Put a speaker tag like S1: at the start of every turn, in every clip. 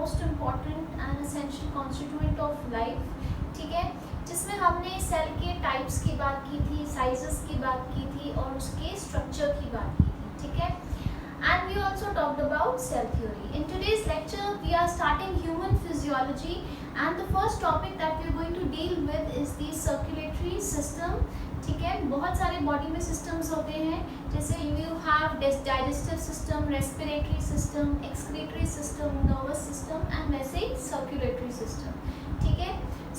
S1: Most important and essential constituent of life, ठीक है, जिसमें हमने सेल के टाइप्स की बात की थी, साइजेस की बात की थी और उसके स्ट्रक्चर की बात की थी, ठीक है. And we also talked about cell theory. In today's lecture, we are starting human physiology, and the first topic that we are going to deal with is the circulatory system. ठीक है, बहुत सारे बॉडी में systems होते हैं, जैसे you have digestive system, respiratory system, excretory system, nervous system, and वैसे ही circulatory system. ठीक है,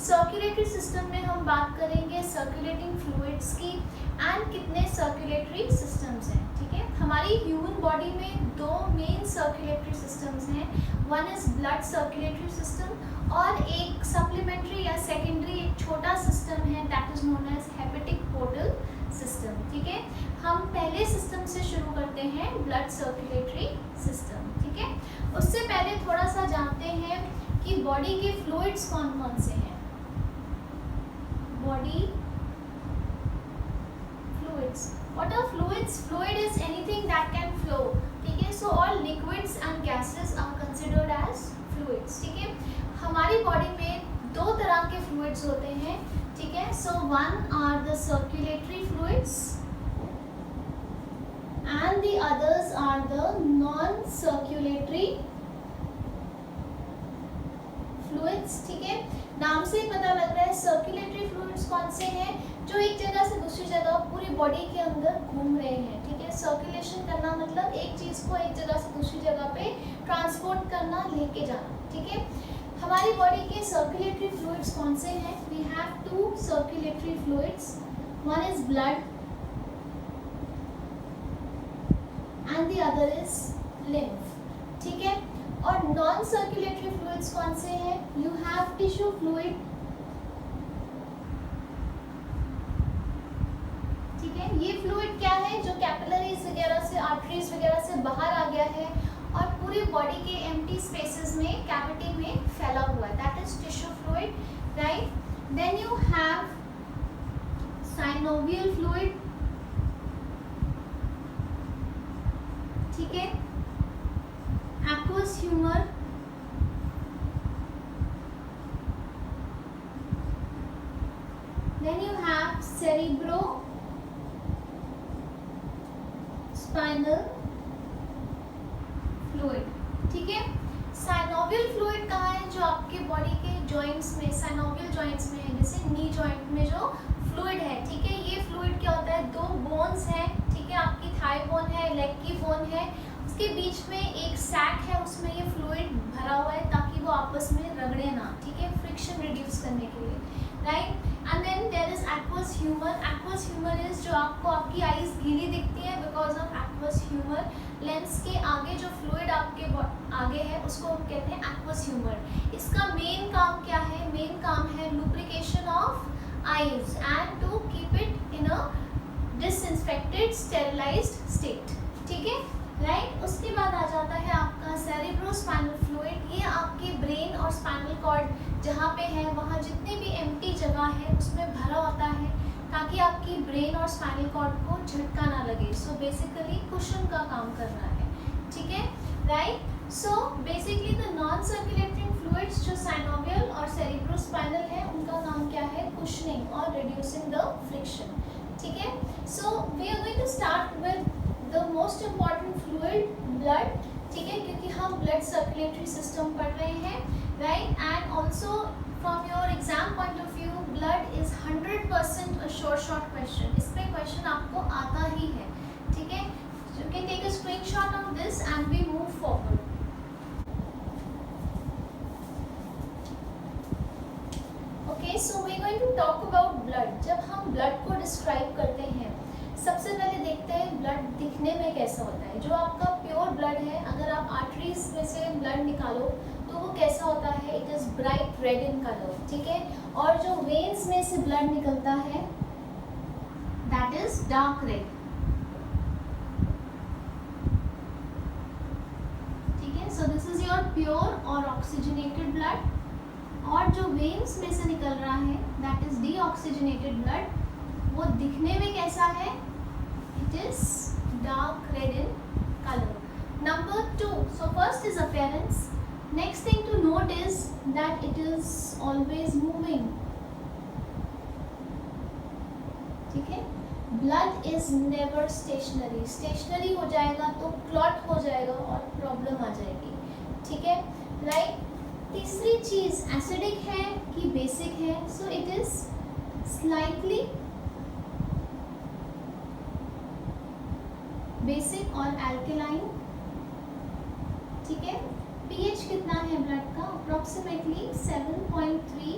S1: सर्कुलेटरी सिस्टम में हम बात करेंगे सर्कुलेटिंग फ्लूइड्स की एंड कितने सर्कुलेटरी सिस्टम्स हैं. ठीक है, हमारी ह्यूमन बॉडी में दो मेन सर्कुलेटरी सिस्टम्स हैं. One is blood circulatory system और एक सप्लीमेंट्री या सेकेंडरी एक छोटा सिस्टम है that is known as hepatic portal system. ठीक है, हम पहले सिस्टम से शुरू करते हैं, ब्लड सर्कुलेटरी सिस्टम. ठीक है, उससे पहले थोड़ा सा जानते हैं कि बॉडी के फ्लूइड्स कौन कौन से हैं. Body fluids. What are fluids? Fluid is anything that can flow. ठीक है, so all liquids and gases are considered as fluids. ठीक है, हमारी बॉडी में दो तरह के fluids होते हैं. ठीक है, so one are the circulatory fluids and the others are the non-circulatory fluids. ठीक है, नाम से ही पता लग रहा है सर्कुलेटरी फ्लूइड्स कौन से हैं, जो एक जगह से दूसरी जगह पूरी बॉडी के अंदर घूम रहे हैं. ठीक है, सर्कुलेशन करना मतलब एक चीज़ को एक जगह से दूसरी जगह पे ट्रांसपोर्ट करना, लेके जाना. ठीक है, हमारी बॉडी के सर्कुलेटरी फ्लूइड्स कौन से हैं. We have two circulatory fluids. One is blood and the other is lymph. ठीक है, और नॉन सर्कुलेटरी फ्लूइड्स कौन से हैं. You have tissue fluid. ठीक है, ये फ्लूइड क्या है, जो कैपिलरीज वगैरह से, आर्टरीज वगैरह से बाहर आ गया है और पूरी बॉडी के एम्प्टी स्पेसेस में, कैविटी में फैला हुआ है, that is tissue fluid. Right, then you have synovial fluid. ठीक है, aqueous humor, then you have cerebro spinal fluid. ठीक है, साइनोवियल फ्लूइड कहाँ है, जो आपके बॉडी के जॉइंट्स में, साइनोवियल जॉइंट्स में है, जैसे नी जॉइंट में जो फ्लूइड है. ठीक है, ये फ्लूइड क्या होता है, दो बोन्स हैं. ठीक है, आपकी थाई बोन है, लेग की बोन है, उसके बीच में एक सैक है, उसमें ये फ्लूइड भरा हुआ है ताकि वो आपस में रगड़े ना. ठीक है, फ्रिक्शन रिड्यूस करने के लिए. Right, and then there is aqueous humour. Aqueous humour is जो आपको, आपकी आईज गीली दिखती है because of aqueous humour. Lens के आगे जो फ्लूइड आपके आगे है उसको हम कहते हैं एक्वस ह्यूमर. इसका मेन काम क्या है, मेन काम है lubrication of eyes and to keep it in a disinfected sterilised state. ठीक है, राइट, उसके बाद आ जाता है आपका सेरेब्रोस्पाइनल फ्लूइड. ये आपके ब्रेन और स्पाइनल कॉर्ड जहाँ पे है, वहाँ जितनी भी एम्प्टी जगह है उसमें भरा होता है ताकि आपकी ब्रेन और स्पाइनल कॉर्ड को झटका ना लगे. सो बेसिकली कुशन का काम कर रहा है. ठीक है, right. So basically the non circulating fluids जो साइनोवियल और सेरेब्रोस्पाइनल है, उनका काम क्या है, कुशनिंग और रिड्यूसिंग द फ्रिक्शन. ठीक है, so we are going to start with the most important fluid, blood. ठीक है, क्योंकि हम ब्लड सर्कुलेटरी सिस्टम पढ़ रहे हैं. Right, and also from your exam point of view blood is 100% a short question. इस पे क्वेश्चन आपको आता ही है. ठीक है, you can take a screenshot of this and we move forward. Okay, so we are going to talk about blood. जब हम ब्लड को डिस्क्राइब करते हैं, सबसे पहले देखते हैं ब्लड दिखने में कैसा होता है. जो आपका प्योर ब्लड है, अगर आप आर्टरीज में से ब्लड निकालो तो वो कैसा होता है, it is bright red in colour. ठीक है, और जो वेन्स में से ब्लड निकलता है दैट इज डार्क रेड. ठीक है, so this is your pure और ऑक्सीजनेटेड ब्लड. और जो वेन्स में से निकल रहा है दैट इज डीऑक्सीजनेटेड ब्लड. वो दिखने में कैसा है, it is dark red in color. Number 2, so first is appearance. Next thing to note is that it is always moving. ठीक है, blood is never stationary. Stationary हो जाएगा तो क्लॉट हो जाएगा और प्रॉब्लम आ जाएगी. ठीक है, राइट. तीसरी चीज एसिडिक है कि बेसिक है. So it is slightly basic और एल्केलाइन. ठीक है, पीएच कितना है ब्लड का? अप्रोक्सीमेटली 7.3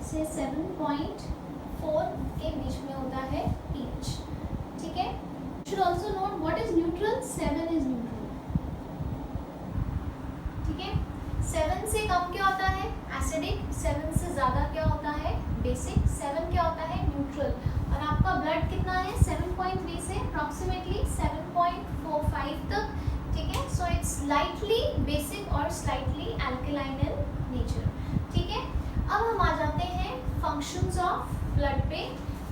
S1: से 7.4 के बीच में होता है पीएच. ठीक है, should also note what is neutral. 7 is neutral. ठीक है, 7 से कम क्या होता है? एसिडिक. 7 से ज़्यादा क्या होता है? बेसिक. 7 क्या होता है? न्यूट्रल. और आपका ब्लड कितना है? 7.3 से अप्रोक्सीमेटली 7.45 तक. ठीक है, सो इट्स स्लाइटली बेसिक और स्लाइटली एल्केलाइन इन नेचर. ठीक है, अब हम आ जाते हैं फंक्शंस ऑफ ब्लड पे.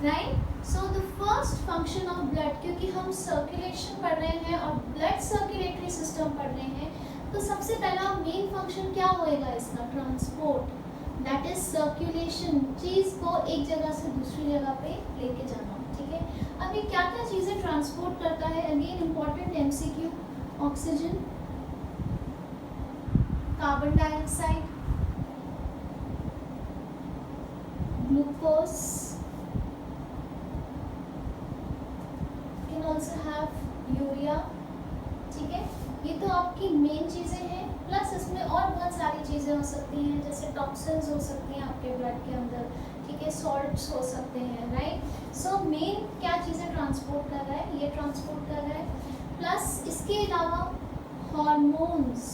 S1: Right, so the first function of blood, क्योंकि हम सर्कुलेशन पढ़ रहे हैं और ब्लड सर्कुलेटरी सिस्टम पढ़ रहे हैं, तो सबसे पहला मेन फंक्शन क्या होएगा इसका? ट्रांसपोर्ट. That is circulation. चीज़ को एक जगह से दूसरी जगह पे लेके जाना. ठीक है, अब ये क्या क्या चीज़ें ट्रांसपोर्ट करता है? Again important MCQ. Oxygen, carbon dioxide, glucose, can also have urea. ठीक है, ये तो आपकी मेन चीज़ें हैं. प्लस इसमें और बहुत सारी चीज़ें हो सकती हैं, जैसे टॉक्सिन्स हो सकती हैं आपके ब्लड के अंदर. ठीक है, सॉल्ट्स हो सकते हैं. राइट, सो मेन क्या चीज़ें ट्रांसपोर्ट कर रहा है? ये ट्रांसपोर्ट कर रहा है. प्लस इसके अलावा हार्मोन्स,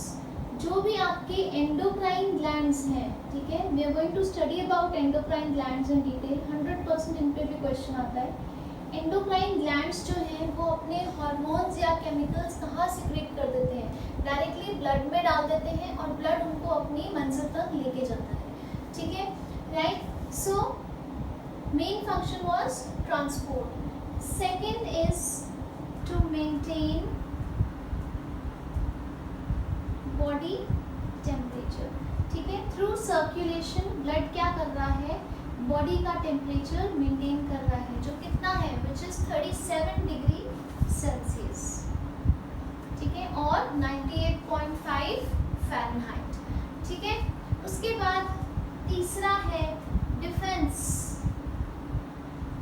S1: जो भी आपके एंडोक्राइन ग्लैंड्स हैं. ठीक है, we are going to study about endocrine glands in detail. 100% इन पे भी क्वेश्चन आता है. एंडोक्राइन ग्लैंड्स जो हैं वो अपने हार्मोन्स या केमिकल्स कहाँ सिक्रेट कर देते हैं? डायरेक्टली ब्लड में डाल देते हैं और ब्लड उनको अपनी मंजिल तक लेके जाता है. ठीक है, right. So main function was transport. Second is to maintain body temperature. ठीक है, थ्रू सर्कुलेशन ब्लड क्या कर रहा है? बॉडी का टेम्परेचर मेंटेन कर रहा है, जो कितना है? Which is 37 degree Celsius. ठीक है, और 98.5 फ़ारेनहाइट. ठीक है, उसके बाद तीसरा है डिफेंस.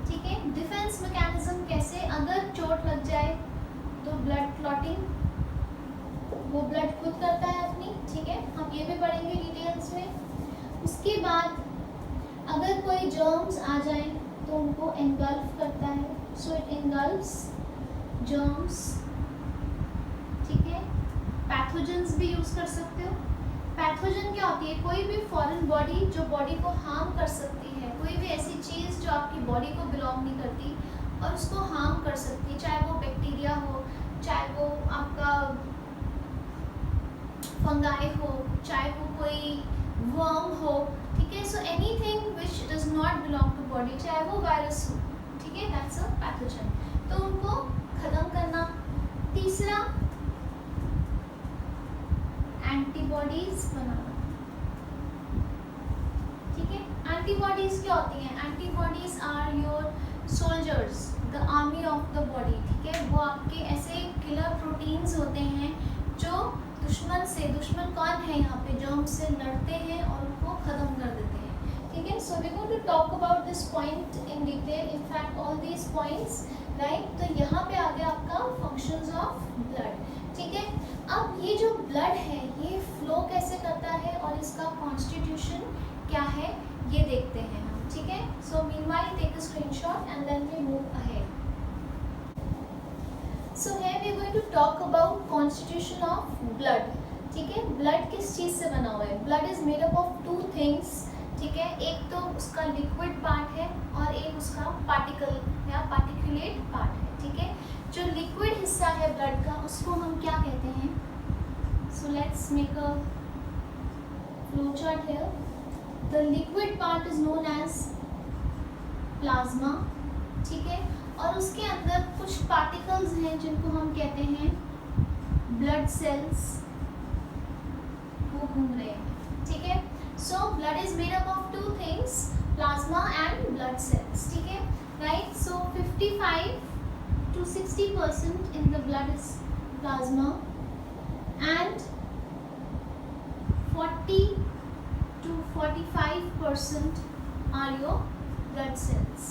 S1: ठीक है, डिफेंस मैकेनिज्म कैसे? अगर चोट लग जाए तो ब्लड क्लॉटिंग, वो ब्लड खुद करता है अपनी. ठीक है, हम ये भी पढ़ेंगे डिटेल्स में. उसके बाद अगर कोई जर्म्स आ जाए तो उनको एंगल्फ करता है. So it engulfs germs. ठीक है, पैथोजेंस भी यूज़ कर सकते हो. पैथोजन क्या होती है? कोई भी फॉरेन बॉडी जो बॉडी को हार्म कर सकती है, कोई भी ऐसी चीज़ जो आपकी बॉडी को बिलोंग नहीं करती और उसको हार्म कर सकती है, चाहे वो बैक्टीरिया हो, चाहे वो आपका फंगाई हो, चाहे वो कोई वर्म हो. ठीक है, so anything which does not belong to body, चाहे वो वायरस हो. ठीक है, दैट्स अ पैथोजन. तो उनको ख़त्म करना. तीसरा एंटीबॉडीज बनाना. ठीक है, एंटीबॉडीज क्या होती हैं? Antibodies are your soldiers, the army of the body. ठीक है, वो आपके ऐसे किलर प्रोटीन्स होते हैं जो दुश्मन से, दुश्मन कौन है यहाँ पे? जो हमसे लड़ते हैं और उनको ख़त्म कर देते हैं. ठीक है, so we going to talk about this point in detail. In fact all these points. Right, तो यहाँ पे आ गया आपका फंक्शंस ऑफ ब्लड. ठीक है, अब ये जो ब्लड है ये फ्लो कैसे करता है और इसका कॉन्स्टिट्यूशन क्या है ये देखते हैं हम. ठीक है, so meanwhile take a screenshot and then we move ahead. So here we are going to talk about constitution of blood. ठीक है, ब्लड किस चीज़ से बना हुआ है? Blood is made up of 2 things. ठीक है, एक तो उसका लिक्विड पार्ट है और एक उसका पार्टिकल या पार्टिकुलेट पार्ट है. ठीक है, जो लिक्विड हिस्सा है ब्लड का उसको हम क्या कहते हैं? So let's make a flow chart here. The liquid part is known as plasma. ठीक है, और उसके अंदर कुछ पार्टिकल्स हैं जिनको हम कहते हैं ब्लड सेल्स. वो घूम रहे हैं, ठीक है। So blood is made up of two things, plasma and blood cells, ठीक है, right. So 55 to 60% in the blood is plasma and 40 to 45% are your blood cells,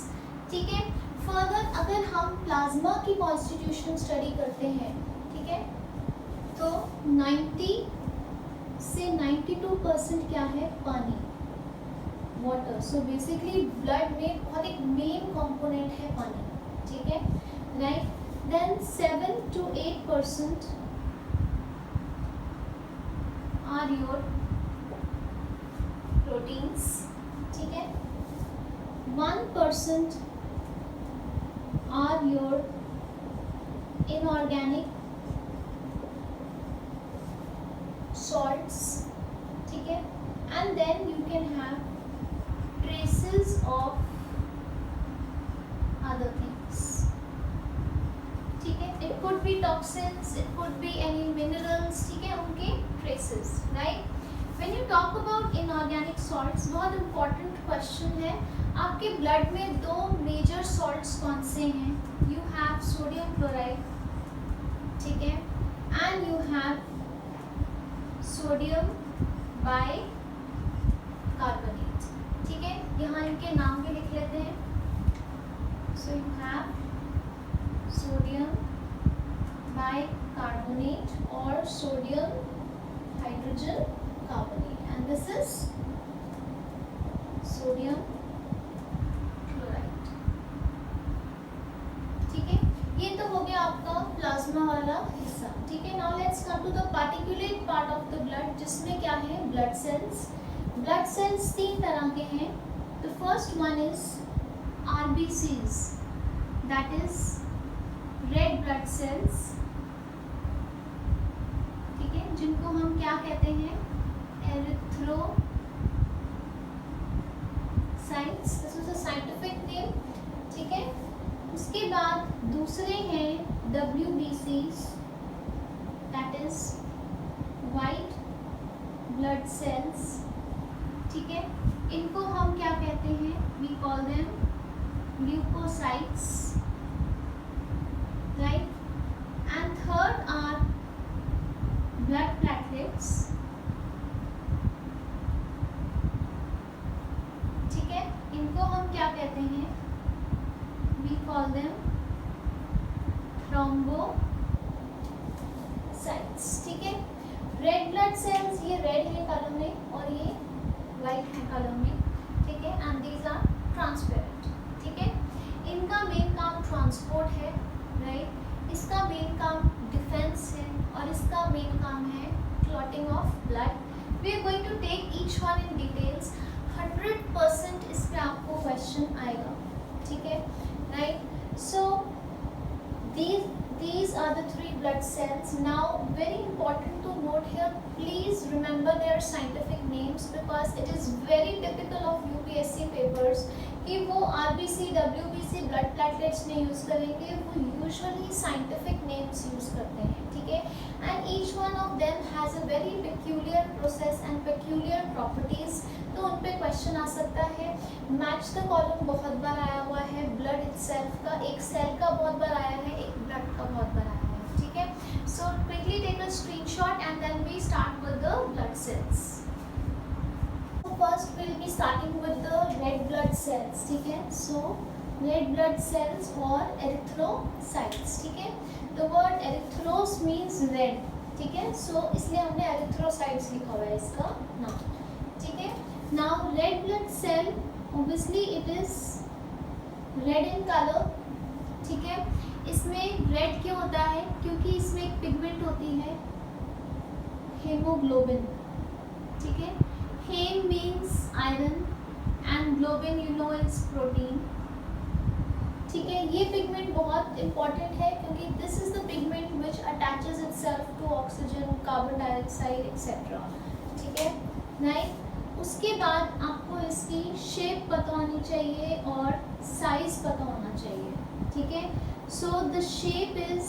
S1: ठीक है। फर्दर अगर हम प्लाज्मा की कॉन्स्टिट्यूशन स्टडी करते हैं, ठीक है, तो 90 से 92% क्या है, पानी, वाटर। सो बेसिकली ब्लड में बहुत एक मेन कंपोनेंट है पानी, ठीक है, right. Then 7 to 8% are your proteins, ठीक है। 1% आर योर इनऑर्गेनिक salts, ठीक है, and then you can have traces of other things, ठीक है। it could be toxins, it could be any minerals, ठीक है, उनके traces, right। when you talk about inorganic salts, बहुत important question है, आपके blood में दो major salts कौन से हैं, you have sodium chloride, ठीक है, and you have sodium bicarbonate, ठीक है। यहाँ इनके नाम भी लिख लेते हैं। So you have sodium bicarbonate और sodium hydrogen carbonate, and this is sodium chloride, ठीक है। ये तो हो गया आपका प्लाज्मा वाला हिस्सा, ठीक है। Now let's come to the particulate part of the blood, जिसमें क्या है, ब्लड सेल्स। ब्लड सेल्स तीन तरह के हैं। The first one is RBCs, that is red blood cells, ठीक है, जिनको हम क्या कहते हैं, erythrocytes, this is a scientific name, ठीक है। उसके बाद दूसरे हैं WBCs, that is white blood cells, ठीक है। इनको हम क्या कहते हैं, we call them leukocytes, right. And third are blood platelets, ठीक है, इनको हम क्या कहते हैं, we call them thrombocytes, ठीक है। रेड ब्लड सेल्स, ये रेड है कलर में और ये वाइट है कलर में, ठीक है, एंड दीज आर ट्रांसपेरेंट, ठीक है। इनका मेन काम ट्रांसपोर्ट है, राइट। इसका मेन काम डिफेंस है और इसका मेन काम है clotting of blood. We are going to take each one in details, 100% इस पे आपको क्वेश्चन आएगा, ठीक है, right। So these are the three blood cells. Now very important to note here, please remember their scientific names because it is very typical of UPSC papers कि वो RBC WBC blood platelets नहीं use करेंगे, वो usually scientific names use करते हैं, ठीक है। and each one of them has a very peculiar process and peculiar properties, तो उन पे क्वेश्चन आ सकता है। मैच द कॉलम बहुत बार आया हुआ है, ब्लड इटसेल्फ का, एक सेल का बहुत बार आया है, एक ब्लड का बहुत बार आया है, ठीक है। So quickly take a screenshot and then we start with the blood cells. First will be starting with the red blood cells, ठीक है। सो रेड ब्लड सेल्स और एरिथ्रोसाइट्स, ठीक है। The word erythros means red, ठीक है, सो इसलिए हमने erythrocytes लिखा हुआ है इसका नाम, ठीक है। Now red blood cell, obviously it is red in color, ठीक है। इसमें रेड क्यों होता है, क्योंकि इसमें एक पिगमेंट होती है हेमोग्लोबिन, ठीक है। Haem means iron and globin you know is protein, ठीक है। ये पिगमेंट बहुत इंपॉर्टेंट है क्योंकि this is the pigment which attaches itself to oxygen, carbon dioxide etcetera, ठीक है, राइट। उसके बाद आपको इसकी शेप पता होनी चाहिए और साइज पता होना चाहिए, ठीक है। So the shape is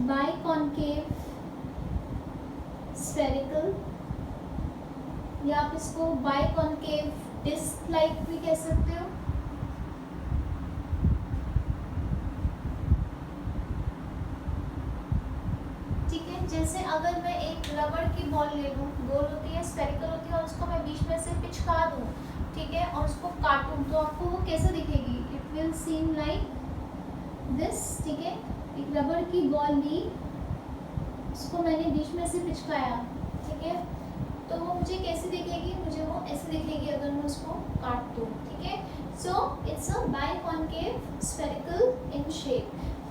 S1: biconcave spherical, या आप इसको बाइकॉन्केव डिस्क लाइक भी कह सकते हो। ठीक है, जैसे अगर मैं एक रबड़ की बॉल ले लूँ, गोल होती है, स्फेरिकल होती है, और उसको मैं बीच में से पिचका दूँ, ठीक है, और उसको काटूँ, तो आपको वो कैसे दिखेगी? It will seem like this. ठीक है, एक रबड़ की बॉल ली, उसको मैंने बीच में से पिचकाया, ठीक है, तो वो मुझे कैसे दिखेगी? मुझे वो ऐसे दिखेगी अगर मैं उसको काट दूँ। ठीक है, so it's a biconcave spherical in shape,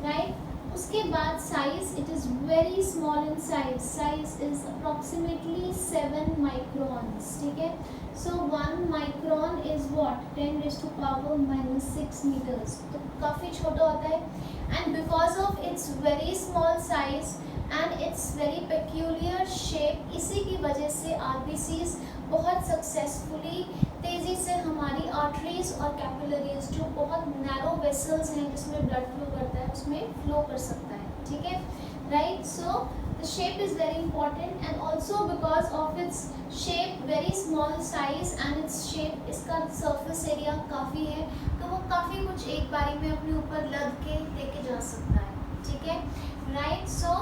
S1: right. उसके बाद size, it is very small in size, size is approximately 7 microns. ठीक है, so 1 micron is what? 10⁻⁻6 metres, तो काफ़ी छोटा होता है। And because of its very small size and its very peculiar shape, इसी की वजह से आरबीसीज बहुत सक्सेसफुली तेज़ी से हमारी आर्टरीज और कैपिलरीज, जो बहुत नैरो वेसल्स हैं जिसमें ब्लड फ्लो करता है, उसमें फ्लो कर सकता है। ठीक है, right. So the shape is very important and also because of its shape, very small size and its shape, इसका सर्फेस एरिया काफ़ी है, तो वो काफ़ी कुछ एक बारी में अपने ऊपर लद के लेके जा सकता है। ठीक है, right. So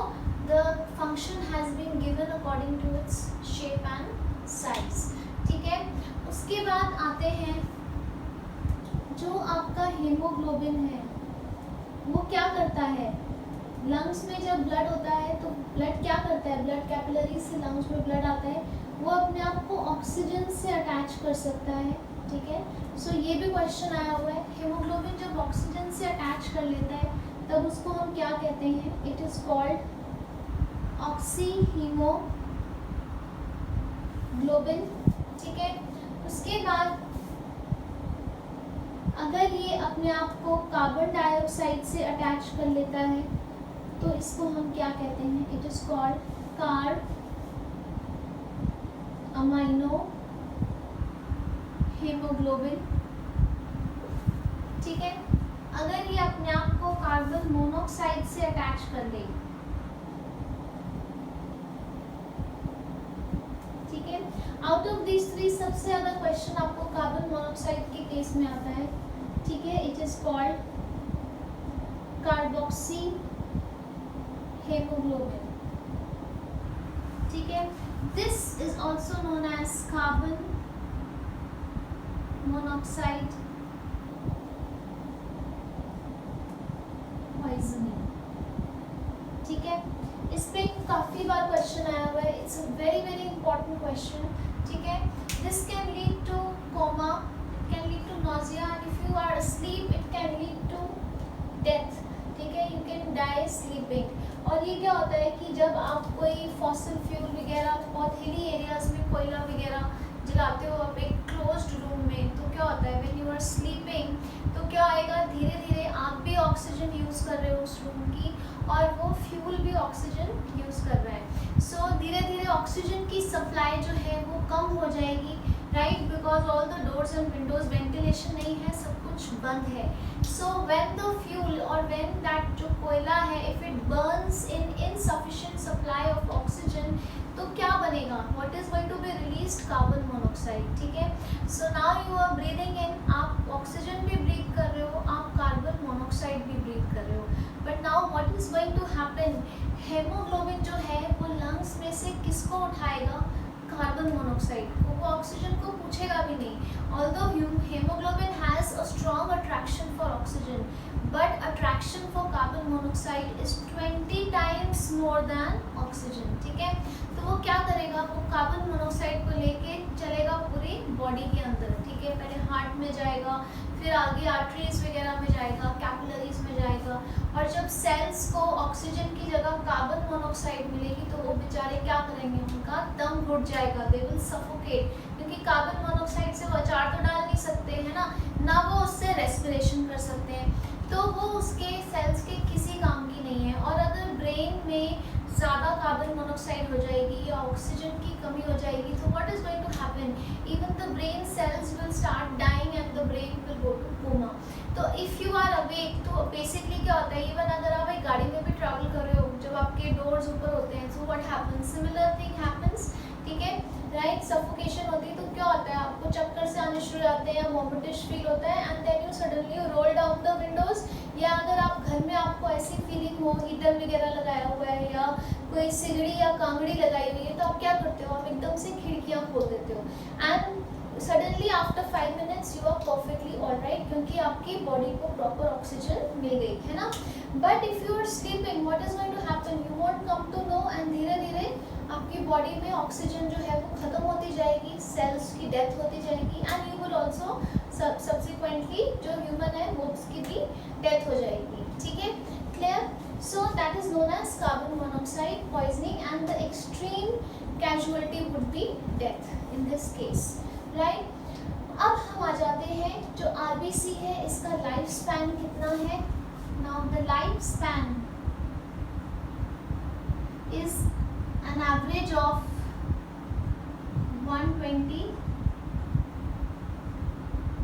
S1: the function has been given according to its shape and size। ठीक है, उसके बाद आते हैं जो आपका हीमोग्लोबिन है, वो क्या करता है? लंग्स में जब ब्लड होता है तो ब्लड क्या करता है? ब्लड कैपिलरी से लंग्स में ब्लड आता है, वो अपने आप को ऑक्सीजन से अटैच कर सकता है। ठीक है, सो ये भी क्वेश्चन आया हुआ है, हीमोग्लोबिन जब ऑक्सीजन से अटैच कर लेता है तब उसको हम क्या कहते हैं? It is called oxyhaemoglobin. ठीक है, उसके बाद अगर ये अपने आप को कार्बन डाइऑक्साइड से अटैच कर लेता है तो इसको हम क्या कहते हैं? It is called carb amino haemoglobin. ठीक है, अगर ये अपने आप को कार्बन मोनोऑक्साइड से अटैच कर ले, आउट ऑफ दीज थ्री सबसे ज़्यादा क्वेश्चन आपको कार्बन मोनोऑक्साइड के केस में आता है। ठीक है, it is called carboxy haemoglobin. ठीक है, this is also known as carbon monoxide poisoning. ठीक है, इस पे काफ़ी बार क्वेश्चन आया हुआ है, it's a very very important question. ठीक है, this can lead to coma, it can lead to nausea, if you are asleep it can lead to death. ठीक है, यू कैन डाई स्लीपिंग। और ये क्या होता है कि जब आप कोई फॉसिल फ्यूल वगैरह बहुत हिली एरियाज में कोयला वगैरह जलाते हो आप एक क्लोज्ड रूम में, तो क्या होता है व्हेन यू आर स्लीपिंग, तो क्या आएगा? धीरे धीरे आप भी ऑक्सीजन यूज़ कर रहे हो उस रूम की, और वो फ्यूल भी ऑक्सीजन यूज़ कर रहा है। सो धीरे धीरे ऑक्सीजन की सप्लाई जो है वो कम हो जाएगी, right, because all the doors and windows, ventilation नहीं है, सब कुछ बंद है। सो व्हेन द फ्यूल और व्हेन दैट जो कोयला है, if it burns in insufficient supply of oxygen, तो क्या बनेगा? What is going to be released? Carbon monoxide. ठीक है, so now you are breathing in, आप ऑक्सीजन भी ब्रीथ कर रहे हो, आप कार्बन मोनोऑक्साइड भी ब्रीथ कर रहे हो, but now what is going to happen? Haemoglobin जो है वो लंग्स में से किसको उठाएगा? कार्बन मोनोऑक्साइड को, वो ऑक्सीजन को पूछेगा भी नहीं। Although haemoglobin has a strong attraction for oxygen, but attraction for carbon monoxide is 20 times more than oxygen. ठीक है, तो वो क्या करेगा? वो कार्बन मोनोऑक्साइड को लेके चलेगा पूरी बॉडी के अंदर। ठीक है, पहले हार्ट में जाएगा, फिर आगे आर्टरीज वगैरह में जाएगा, कैपिलरीज में जाएगा, और जब सेल्स को ऑक्सीजन की जगह कार्बन मोनोऑक्साइड मिलेगी तो वो बेचारे क्या करेंगे? उनका दम घुट जाएगा, दे विल सफोकेट, क्योंकि कार्बन मोनोऑक्साइड से वो अचार तो डाल नहीं सकते हैं ना वो उससे रेस्पिरेशन कर सकते हैं, तो वो उसके सेल्स के किसी काम की नहीं है। और अगर ब्रेन में ज़्यादा कार्बन मोनोऑक्साइड हो जाएगी या ऑक्सीजन की कमी हो जाएगी, तो what is going to happen? Even the brain cells will start dying and the brain will go to coma. तो इफ़ यू आर अवेक, तो बेसिकली क्या होता है, इवन अगर आप एक गाड़ी में भी ट्रैवल कर रहे हो, जब आपके डोर्स ऊपर होते हैं, so what happens? Similar thing happens suffocation होती है तो क्या होता है, आपको चक्कर से आने शुरू हो जाते हैं, वॉमिटिश फील होता है, and then you suddenly roll down the windows. या अगर आप घर में आपको ऐसी फीलिंग हो, हीटर वगैरह लगाया हुआ है या कोई सिगड़ी या कांगड़ी लगाई हुई है, तो आप क्या करते हो, आप एकदम से खिड़कियाँ खोल देते हो, and suddenly after 5 minutes you are perfectly alright, क्योंकि आपकी बॉडी को प्रॉपर ऑक्सीजन मिल गई है ना। But if you are sleeping what is going to happen, you won't come to know, and धीरे धीरे आपकी बॉडी में ऑक्सीजन जो है वो ख़त्म होती जाएगी, सेल्स की डेथ होती जाएगी, and you will also subsequently जो ह्यूमन है वो उसकी भी डेथ हो जाएगी। ठीक है, clear? So that is known as carbon monoxide poisoning, and the extreme casualty would be death in this case, right. अब हम आ जाते हैं जो आरबीसी है इसका लाइफ स्पैन कितना है। Now the life span is an average of 120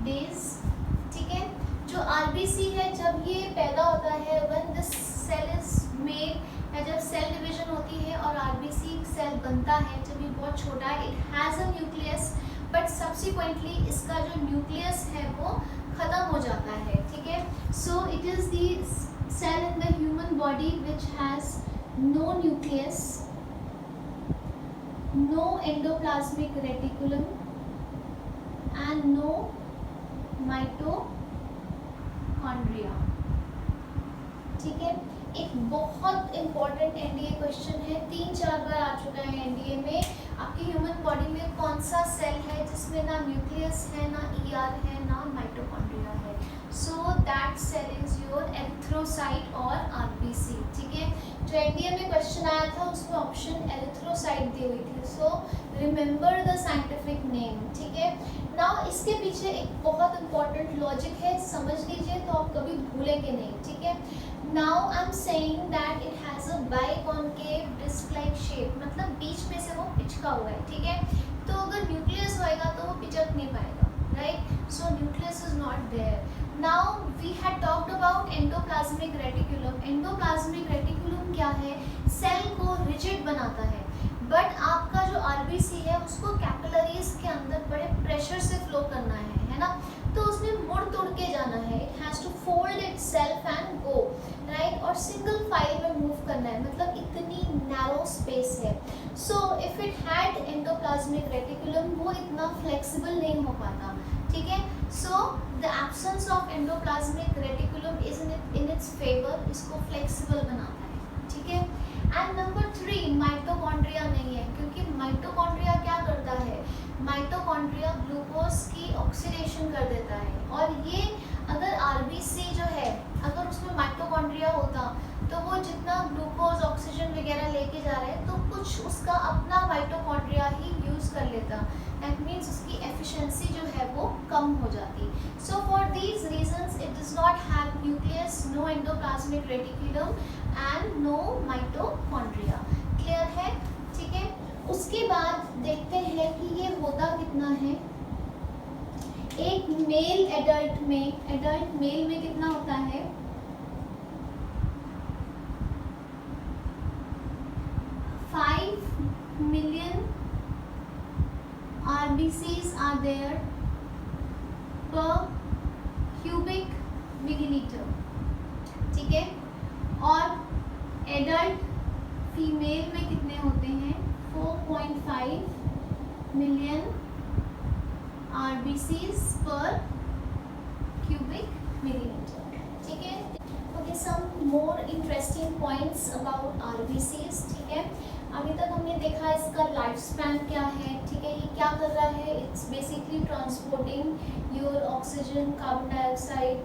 S1: days. ठीक है, जो आरबीसी है जब ये पैदा होता है, when this cell is made, या जब सेल डिवीजन होती है और आरबीसी सेल बनता है, जब ये बहुत छोटा है, it has a nucleus, but subsequently इसका जो न्यूक्लियस है वो ख़त्म हो जाता है। ठीक है, so it is the cell in the human body which has no nucleus, no endoplasmic reticulum and no mitochondria. ठीक है, एक बहुत इंपॉर्टेंट एनडीए क्वेश्चन है, 3-4 बार आ चुका है एनडीए में। आपकी ह्यूमन बॉडी में कौन सा सेल है जिसमें ना न्यूक्लियस है, ना ईआर है, ना माइटोकॉन्ड्रिया है? So that cell is your erythrocyte और आरबीसी। ठीक है, जो एनडीए में क्वेश्चन आया था उसमें ऑप्शन एरिथ्रोसाइट दी हुई थी, so remember the scientific name. ठीक है, नाउ इसके पीछे एक बहुत इंपॉर्टेंट लॉजिक है, समझ लीजिए तो आप कभी भूलेंगे नहीं। ठीक है, now I am saying that it has a biconcave disc like shape, मतलब बीच में से वो पिचका हुआ है। ठीक है, तो अगर न्यूक्लियस होएगा तो वो पिचक नहीं पाएगा, right? So nucleus is not there. Now we had talked about endoplasmic reticulum. Endoplasmic reticulum क्या है? सेल को रिजिड बनाता है, बट आपका जो आरबीसी है उसको कैपिलरीज के अंदर बड़े प्रेशर से फ्लो करना है ना, तो उसमें मुड़ तोड़ के जाना है, it has to fold itself and go, right, और सिंगल फाइल में मूव करना है, मतलब इतनी नैरो स्पेस है। So if it had endoplasmic reticulum वो इतना फ्लेक्सिबल नहीं हो पाता। ठीक है, so the absence of endoplasmic reticulum is in its favour, इसको फ्लेक्सिबल बनाता है। ठीक है, एंड नंबर 3 माइटोकॉन्ड्रिया नहीं है, क्योंकि माइटोकॉन्ड्रिया क्या करता है, माइटोकॉन्ड्रिया ग्लूकोज की ऑक्सीडेशन कर देता है, और ये अगर आरबीसी जो है अगर उसमें माइटोकॉन्ड्रिया होता तो वो जितना ग्लूकोज ऑक्सीजन वगैरह लेके जा रहा है तो कुछ उसका अपना माइटोकॉन्ड्रिया ही यूज़ कर लेता, दैट मीन्स उसकी एफिशिएंसी जो है वो कम हो जाती। So for these reasons it does not have nucleus, no endoplasmic reticulum and no mitochondria. Clear है? ठीक है, उसके बाद देखते हैं कि ये होता कितना है। एक मेल एडल्ट मेल में कितना होता है? 5 million RBCs are there per cubic milliliter। ठीक है, और एडल्ट फीमेल में कितने होते हैं? 4.5 million RBCs per cubic milliliter। ठीक है, okay, some more interesting points about RBCs। ठीक है, अभी तक हमने देखा इसका लाइफ स्पैन क्या है। ठीक है, ये क्या कर रहा है? It's basically transporting your oxygen, carbon dioxide,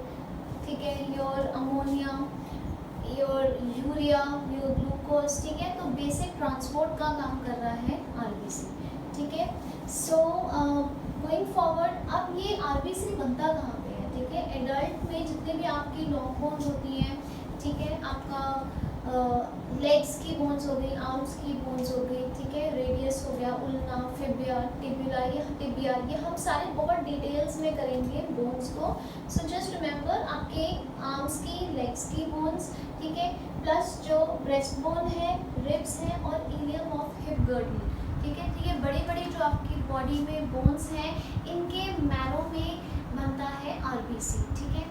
S1: ठीक है, your ammonia, your urea, your glucose. ठीक है, तो बेसिक ट्रांसपोर्ट का काम कर रहा है आरबीसी। ठीक है, सो गोइंग फॉरवर्ड, अब ये आरबीसी बनता कहाँ पे है? ठीक है, एडल्ट में जितने भी आपकी लॉन्ग बोन्स होती हैं, ठीक है, आपका लेग्स की बोन्स हो गई, आर्म्स की बोन्स हो गई, ठीक है, रेडियस हो गया, उल्ना, फिबिया, टिबिया, ये हम सारे बहुत डिटेल्स में करेंगे बोन्स को। सो जस्ट रिमेंबर आपके आर्म्स की, लेग्स की बोन्स, ठीक है, प्लस जो ब्रेस्ट बोन है, रिब्स हैं और इलियम ऑफ हिप गर्डल। ठीक है, तो ये बड़ी बड़ी जो आपकी बॉडी में बोन्स हैं, इनके मैरो में बनता है आरबीसी, ठीक है।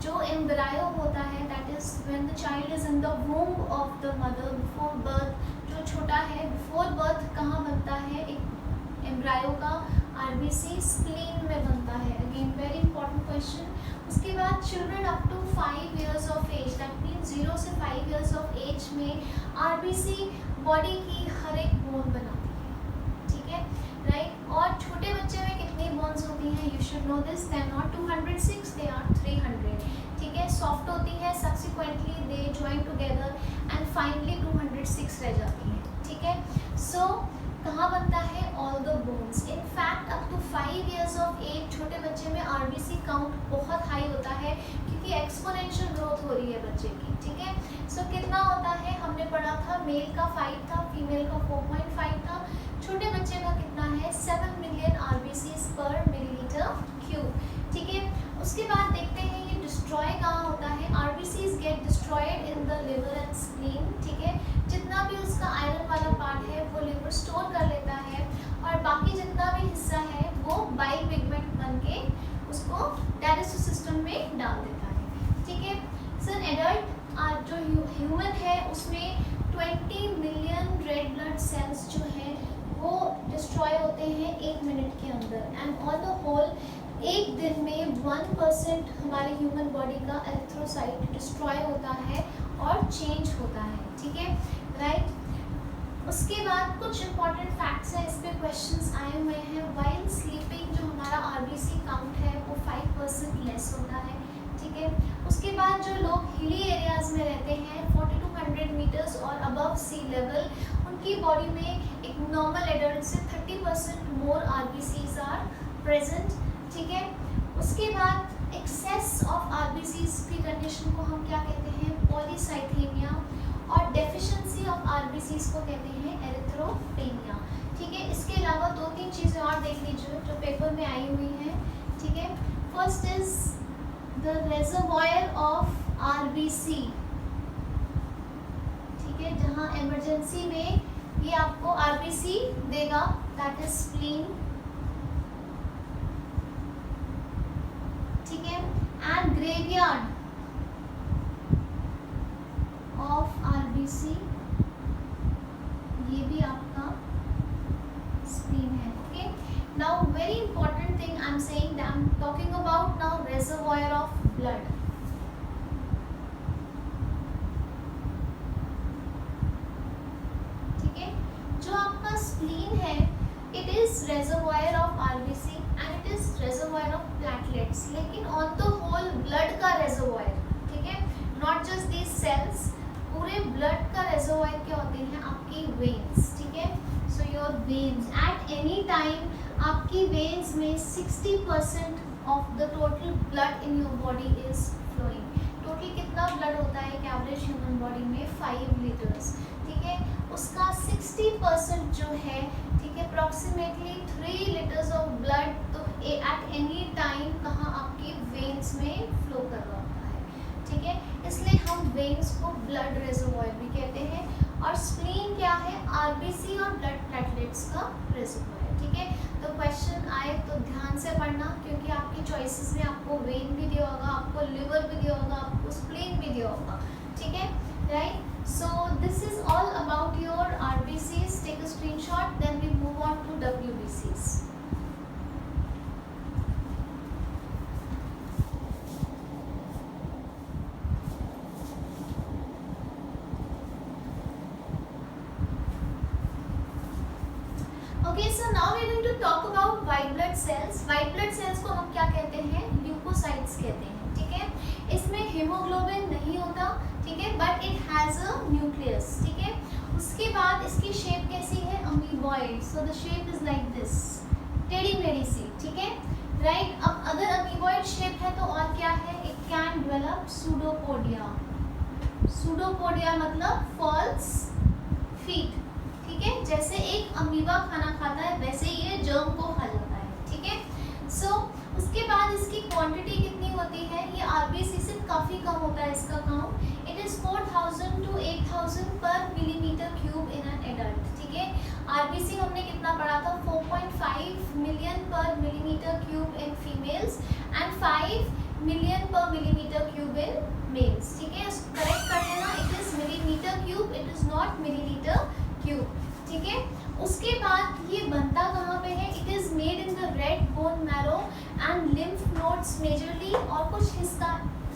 S1: जो एम्ब्रायो होता है, that is when the child is in the womb of the mother before birth, जो छोटा है बिफोर बर्थ कहाँ बनता है, एक एम्ब्रायो का आरबीसी स्प्लीन में बनता है। Again very important question. उसके बाद children up to 5 years of age, that means 0 से 5 years ऑफ एज में आरबीसी बॉडी की हर एक बोन बनाती है, ठीक है, राइट। और छोटे बच्चे में कितनी बोन्स होती हैं, you should know this, they are not 206, they are 300, ठीक है। सॉफ्ट होती है, subsequently they join together and finally 206 रह जाती है, ठीक है। सो कहाँ बनता है, all the bones. In fact up to 5 years of age छोटे बच्चे में आरबीसी काउंट बहुत हाई होता है, क्योंकि एक्सपोनेंशियल ग्रोथ हो रही है बच्चे की, ठीक है। सो कितना होता है, हमने पढ़ा था मेल का 5 था, फीमेल का 4.5 था, छोटे बच्चे का कितना है, 7 million आरबीसीज पर मिलीलीटर क्यूब, ठीक है। उसके बाद देखते हैं ये डिस्ट्रॉय कहाँ होता है, RBCs get destroyed in the liver and spleen, ठीक है। जितना भी उसका आयरन वाला पार्ट है वो लिवर स्टोर कर लेता है, और बाकी जितना भी हिस्सा है वो बाइल पिगमेंट बन के उसको डाइजेस्टिव सिस्टम में डाल देता है, ठीक है। सर एडल्ट जो ह्यूमन है उसमें 20 million रेड ब्लड सेल्स जो हैं वो डिस्ट्रॉय होते हैं 1 मिनट के अंदर, एंड ऑन द होल एक दिन में 1% हमारे ह्यूमन बॉडी का एरिथ्रोसाइट डिस्ट्रॉय होता है और चेंज होता है, ठीक है, राइट। उसके बाद कुछ इंपॉर्टेंट फैक्ट्स हैं, इस पे क्वेश्चंस आए हुए हैं। वाइल स्लीपिंग जो हमारा आरबीसी काउंट है वो 5% लेस होता है, ठीक है। उसके बाद जो लोग हिली एरियाज में रहते हैं 40 to 100 मीटर्स और अबव सी लेवल, उनकी बॉडी में एक नॉर्मल एडल्ट से 30% मोर आरबीसीज आर प्रेजेंट, ठीक है। उसके बाद एक्सेस ऑफ आरबीसीज की कंडीशन को हम क्या कहते हैं, पॉलीसाइथेमिया, और डेफिशिएंसी ऑफ आरबीसीज को कहते हैं एरिथ्रोपेनिया, ठीक है। इसके अलावा 2-3 चीज़ें और देख लीजिए जो पेपर में आई हुई हैं, ठीक है। First is the reservoir of RBC, ठीक है, जहाँ इमरजेंसी में ये आपको आरबीसी देगा, दैट इज स्प्लीन, ठीक है। एंड ग्रेवयार्ड ऑफ आरबीसी, ये भी आपका स्प्लीन है, okay. Now very important thing I am saying, I am talking about now reservoir of blood, ठीक है। जो आपका स्प्लीन है it is reservoir of RBC and it is reservoir of platelets, लेकिन ऑन द होल ब्लड का reservoir, ठीक है, not just these cells, पूरे ब्लड का रेजर्वॉयर क्या होते हैं, आपकी वेन्स, ठीक है। So your veins at any time आपकी वेन्स में 60% of the total blood in your body is flowing. Total कितना ब्लड होता है एक एवरेज ह्यूमन बॉडी में, 5 लीटर्स, ठीक है। उसका 60% जो है, ठीक है, अप्रॉक्सीमेटली 3 लीटर्स ऑफ ब्लड तो एट एनी टाइम कहाँ आपकी वेन्स में फ्लो कर रहा होता है, ठीक है। इसलिए हम वेन्स को ब्लड रेजर्वॉयर भी कहते हैं, और स्प्लीन क्या है, आरबीसी और ब्लड प्लेटलेट्स का रेजर्वॉयर, ठीक है। तो क्वेश्चन आए तो ध्यान से पढ़ना, क्योंकि आपकी चॉइसेस में आपको वेन भी दिया होगा, आपको लिवर भी दिया होगा, आपको स्प्लीन भी दिया होगा, ठीक है, right. So this is all about your RBCs. Take a screenshot, then we move on to WBCs. Okay, so now we are going to talk about white blood cells. White blood cells को हम क्या कहते हैं, leukocytes कहते हैं, ठीक है। इसमें हीमोग्लोबिन नहीं होता, ठीक है, but it has a nucleus, ठीक है। उसके बाद इसकी शेप कैसी है, amoeboid, so the shape is like this, टेढ़ी मेढ़ी सी, ठीक है, राइट। अब अगर अमीबॉइड शेप है तो और क्या है, it can develop pseudopodia. Pseudopodia मतलब फॉल्स फीट, ठीक है। जैसे एक अमीबा खाना खाता है वैसे ही ये जर्म को खा जाता है, ठीक है। सो उसके बाद इसकी क्वांटिटी कितनी होती है, ये आरबीसी से काफ़ी कम होता है इसका काउंट, इट इज़ 4000 to 8000 पर millimetre cube in an adult, ठीक है। आरबीसी हमने कितना पढ़ा था, 4.5 मिलियन पर millimetre cube in females and 5 million पर मिलीमीटर क्यूब इन मेल्स। ठीक है, करेक्ट कर लेना, it is millimetre cube, it is not millilitre cube. ठीक है, उसके बाद ये बनता कहाँ पे है, it is made in the red bone marrow and lymph nodes majorly, और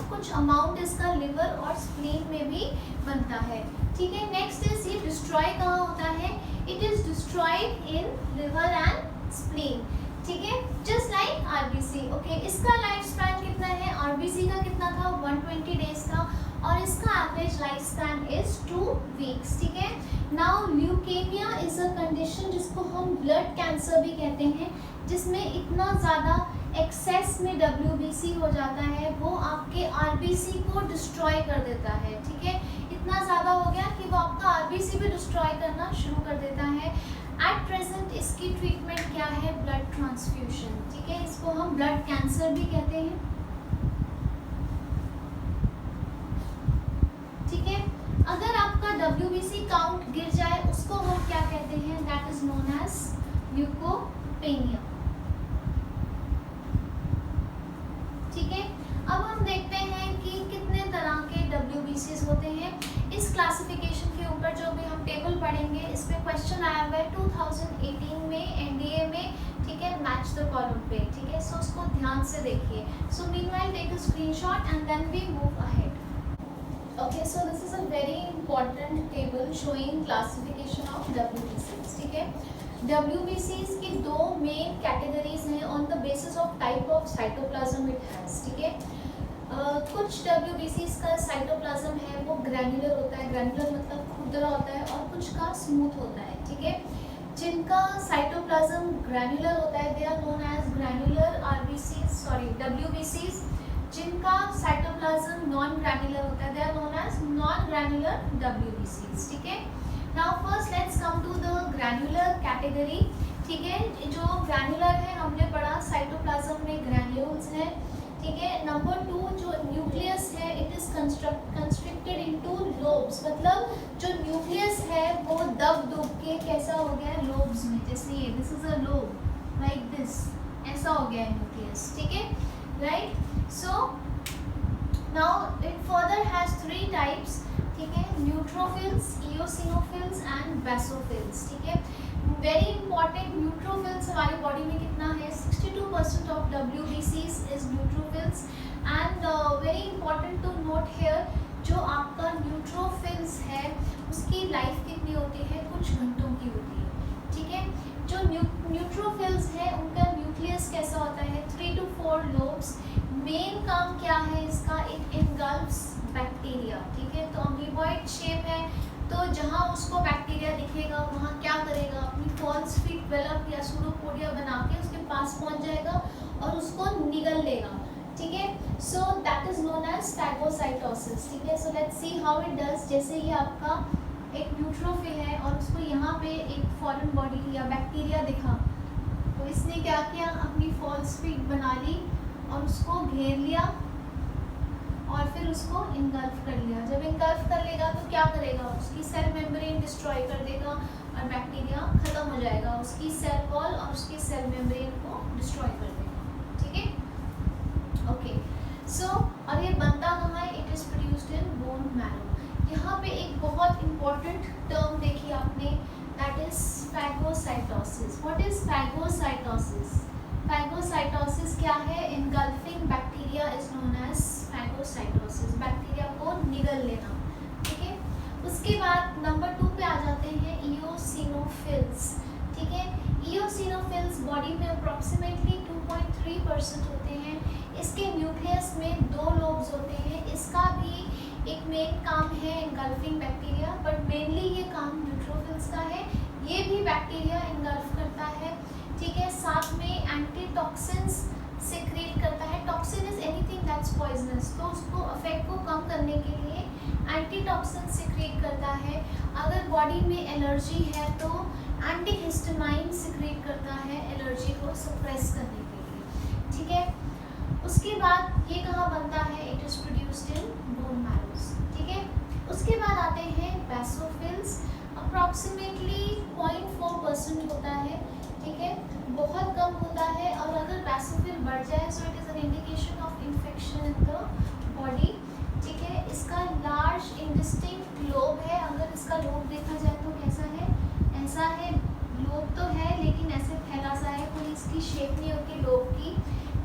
S1: कुछ अमाउंट इसका लिवर और स्प्लीन में भी बनता है। ठीक है, नेक्स्ट इज ये डिस्ट्रॉय कहाँ होता है, it is destroyed in liver and spleen. ठीक है, जस्ट लाइक आरबीसी। ओके, इसका लाइफ स्पैन कितना है, आरबीसी का कितना था, 120 डेज था, और इसका average life span is 2 weeks. ठीक है, now leukaemia is a condition जिसको हम ब्लड कैंसर भी कहते हैं, जिसमें इतना ज़्यादा एक्सेस में WBC हो जाता है, वो आपके आरबीसी को डिस्ट्रॉय कर देता है। ठीक है, इतना ज़्यादा हो गया कि वो आपका आरबीसी भी डिस्ट्रॉय करना शुरू कर देता है। एट प्रेजेंट इसकी ट्रीटमेंट क्या है, ब्लड ट्रांसफ्यूशन। ठीक है, इसको हम ब्लड कैंसर भी कहते हैं। ठीक है, अगर आपका WBC काउंट गिर जाए उसको हम क्या कहते हैं, that is known as leukopenia. ठीक है, अब हम देखते हैं कि कितने तरह के WBCs होते हैं। इस क्लासिफिकेशन के ऊपर जो भी हम टेबल पढ़ेंगे, इस पे क्वेश्चन आया हुआ है 2018 में एनडीए में। ठीक है, मैच द कॉलम पे। ठीक है, सो उसको ध्यान से देखिए। So meanwhile take a screenshot and then we move ahead. Okay, so this is a very important table showing classification of WBCs। ठीक है, WBCs की दो मेन कैटेगरीज हैं on the basis of type of cytoplasm it has. ठीक है, कुछ WBCs का cytoplasm है वो ग्रैन्युलर होता है, ग्रैन्युलर मतलब खुरदरा होता है, और कुछ का स्मूथ होता है। ठीक है, जिनका साइटोप्लाज्म ग्रैन्युलर होता है they are known as granular WBCs। जिनका साइटोप्लाज्म नॉन ग्रैन्युलर होता है they are known as non granular WBCs। ठीक है, now first let's come to the granular category. ठीक है, जो ग्रैन्युलर है हमने पढ़ा साइटोप्लाज्म में ग्रैन्यूल्स हैं। ठीक है, नंबर 2 जो न्यूक्लियस है it is constricted into lobes, मतलब जो न्यूक्लियस है वो दब के कैसा हो गया है लोब्स में, जैसे ये this is a lobe like this, ऐसा हो गया है न्यूक्लियस। ठीक है, right. So now it further has 3 types. ठीक है, न्यूट्रोफिल्स, इओसिनोफिल्स एंड बेसोफिल्स। ठीक है, वेरी इंपॉर्टेंट, न्यूट्रोफिल्स हमारी बॉडी में कितना है, 62% of WBCs is neutrophils. And very important to note here, जो आपका न्यूट्रोफिल्स है उसकी लाइफ कितनी होती है, कुछ घंटों की होती है। ठीक है, जो न्यूट्रोफिल्स है उनका न्यूक्लियस कैसा होता है, 3 to 4 लोब्स। मेन काम क्या है इसका, इट इनगल्फ्स बैक्टीरिया। ठीक है, तो अमीबॉइड शेप है, तो जहाँ उसको बैक्टीरिया दिखेगा वहाँ क्या करेगा, अपनी फॉल्स फीट वेलप या सूडोपोडिया बना के उसके पास पहुँच जाएगा और उसको निगल लेगा। ठीक है, so that is known as phagocytosis. ठीक है, so let's see how it does. जैसे ये आपका एक न्यूट्रोफिल है और उसको यहाँ पे एक फॉरेन बॉडी या बैक्टीरिया दिखा, तो इसने क्या किया, अपनी फॉल्स फीट बना ली और उसको घेर लिया और फिर उसको इनगल्फ कर लिया। जब इनगल्फ कर लेगा तो क्या करेगा, उसकी सेल मेम्ब्रेन डिस्ट्रॉय कर देगा और बैक्टीरिया खत्म हो जाएगा, उसकी सेल वॉल और उसकी सेल मेम्ब्रेन को डिस्ट्रॉय कर देगा। ठीक है, ओके। सो और ये बनता कहाँ है, it is produced in bone marrow. यहाँ पे एक बहुत इंपॉर्टेंट टर्म देखी आपने, that is phagocytosis. What is phagocytosis? Phagocytosis क्या है, engulfing bacteria is known as phagocytosis, bacteria को निगल लेना। ठीक है, उसके बाद नंबर 2 पे आ जाते हैं इओसिनोफिल्स। ठीक है, इओसिनोफिल्स बॉडी में अप्रॉक्सीमेटली 2.3% होते हैं। इसके न्यूक्लियस में 2 लोब्स होते हैं। इसका भी एक मेन काम है इनगल्फिंग बैक्टीरिया, बट मेनली ये काम न्यूट्रोफिल्स का है। ये भी बैक्टीरिया इनगल्फ करता है। ठीक है, साथ में एंटीटॉक्सिन्स सिक्रीट करता है। Toxin is anything that's poisonous, तो उसको इफेक्ट को कम करने के लिए एंटीटॉक्सिन सिक्रीट करता है। अगर बॉडी में एलर्जी है तो एंटीहिस्टामाइन सिक्रीट करता है एलर्जी को सप्रेस करने के लिए। ठीक है, उसके बाद ये कहाँ बनता है, it is produced in bone marrows. ठीक है, उसके बाद आते हैं बेसोफिल्स। अप्रॉक्सीमेटली 0.4% होता है, ठीक है, बहुत कम होता है। और अगर बैसिफिल बढ़ जाए सो it is an indication of infection in the body, ठीक है। इसका लार्ज इंडिस्टिंक्ट लोब है, अगर इसका लोब देखा जाए तो कैसा है, ऐसा है, लोब तो है लेकिन ऐसे फैला सा है, कोई इसकी शेप नहीं होती लोब की,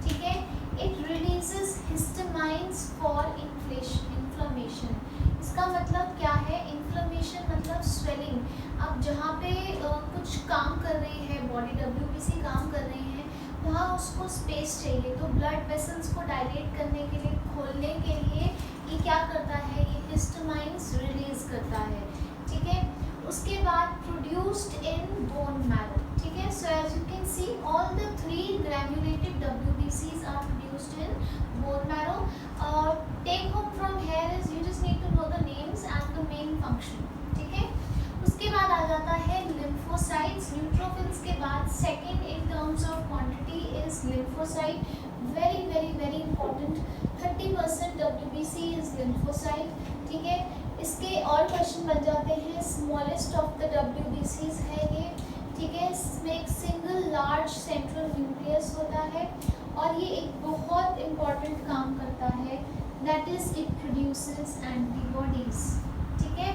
S1: ठीक है। It releases histamines for inflammation. इसका मतलब क्या है, इन्फ्लेमेशन मतलब स्वेलिंग। अब जहाँ पे कुछ काम कर रही है बॉडी, डब्ल्यूबीसी काम कर रही है, वहाँ उसको स्पेस चाहिए, तो ब्लड वेसल्स को डायलेट करने के लिए, खोलने के लिए ये क्या करता है, ये हिस्टामाइन्स रिलीज करता है, ठीक है। उसके बाद प्रोड्यूस्ड इन बोन मैरो, ठीक है। So as you can see all the 3 granulated WBCs are produced in bone marrow. Take home from here is you just need to know the names and the main function, ठीक है। उसके बाद आ जाता है lymphocytes. Neutrophils के बाद second in terms of quantity is lymphocyte, very very very important. 30% WBC is lymphocyte, ठीक है। इसके और क्वेश्चन बन जाते हैं, स्मॉलेस्ट ऑफ द WBCs है ये, ठीक है। इसमें एक सिंगल लार्ज सेंट्रल न्यूक्लियस होता है और ये एक बहुत इम्पॉर्टेंट काम करता है, that is it produces antibodies, ठीक है।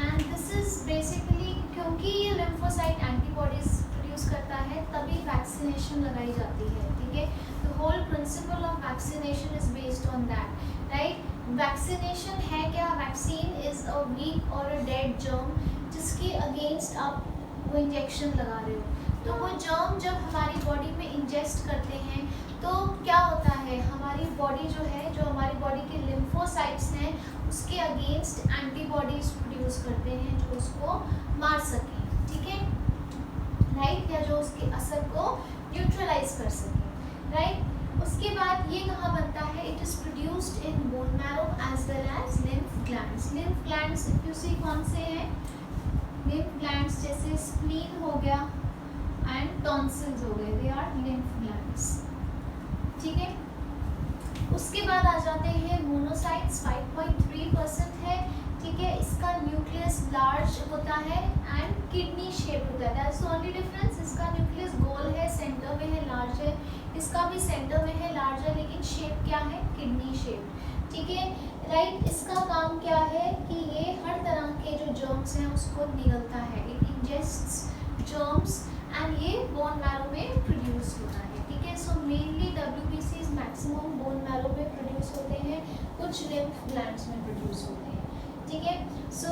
S1: एंड दिस इज बेसिकली, क्योंकि ये लिम्फोसाइट एंटीबॉडीज प्रोड्यूस करता है तभी वैक्सीनेशन लगाई जाती है, ठीक है। The whole principle of vaccination is based on that, right. Vaccination है क्या, वैक्सीन इज अ वीक और अ डेड जर्म जिसके अगेंस्ट आप वो इंजेक्शन लगा रहे हो। तो वो जर्म जब हमारी बॉडी में इंजेस्ट करते हैं तो क्या होता है, हमारी बॉडी जो है, जो हमारी बॉडी के लिम्फोसाइट्स हैं उसके अगेंस्ट एंटीबॉडीज प्रोड्यूस करते हैं जो उसको मार सकें, ठीक है, राइट, या जो उसके असर को न्यूट्रलाइज कर सकें, राइट। उसके बाद ये कहाँ बनता है, it is produced in bone marrow as well as lymph glands. Lymph glands if you see कौन से हैं, लिम्फ ग्लैंड्स जैसे स्प्लीन हो गया एंड टॉन्सिल्स हो गए, दे आर लिम्फ ग्लैंड्स, ठीक है। उसके बाद आ जाते हैं मोनोसाइट्स, 5.3% है, ठीक है। इसका न्यूक्लियस लार्ज होता है एंड किडनी शेप होता है, दैट्स द ओनली डिफरेंस। इसका न्यूक्लियस गोल है, सेंटर में है, लार्ज है, इसका भी सेंटर में है, लार्ज है, लेकिन शेप क्या है, किडनी शेप, ठीक है, राइट। इसका काम क्या है कि ये हर तरह के जो जर्म्स हैं उसको निगलता है, इट इंजेस्ट्स जर्म्स एंड ये बोन मैरो में प्रोड्यूस होता है, ठीक है। So mainly WBCs maximum bone marrow में प्रोड्यूस होते हैं, कुछ लिम्फ ग्लैंड्स में प्रोड्यूस होते हैं, ठीक है। So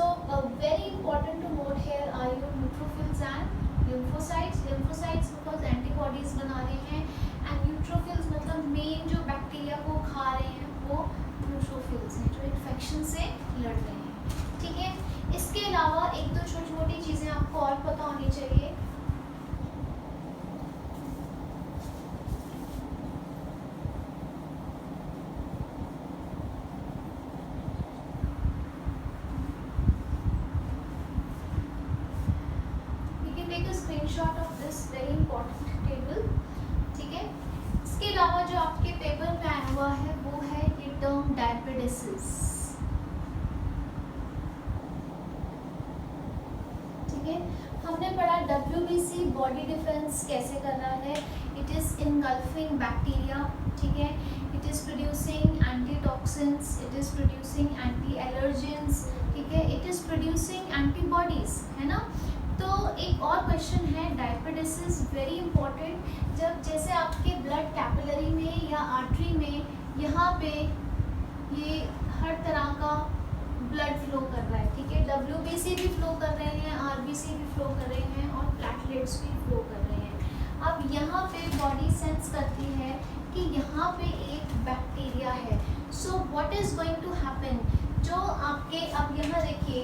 S1: very important to note here are your neutrophils and lymphocytes. Lymphocytes because antibodies बना रहे हैं एंड न्यूट्रोफिल्स मतलब मेन जो बैक्टीरिया को खा रहे हैं वो न्यूट्रोफिल्स हैं जो इन्फेक्शन से लड़ रहे हैं, ठीक है। इसके अलावा एक दो छोटी मोटी चीज़ें आपको और पता होनी चाहिए। Screenshot of this very important table, ठीक है। इसके अलावा जो आपके पेपर में आया हुआ है वो है ये टर्म डायपेटिसिस, ठीक है। हमने पढ़ा WBC बॉडी डिफेंस कैसे कर रहा है, इट इज इनगल्फिंग बैक्टीरिया, ठीक है, it is producing antitoxins, it is producing anti allergens, ठीक है, इट इज प्रोड्यूसिंग एंटीबॉडीज, है ना। तो एक और क्वेश्चन है डायपेटिसिस, वेरी इंपॉर्टेंट। जब जैसे आपके ब्लड कैपिलरी में या आर्टरी में यहाँ पे ये हर तरह का ब्लड फ्लो कर रहा है, ठीक है, WBC भी फ्लो कर रहे हैं, RBC भी फ्लो कर रहे हैं और प्लेटलेट्स भी फ्लो कर रहे हैं। अब यहाँ पे बॉडी सेंस करती है कि यहाँ पे एक बैक्टीरिया है, so what is going to happen, जो आपके अब यहाँ देखिए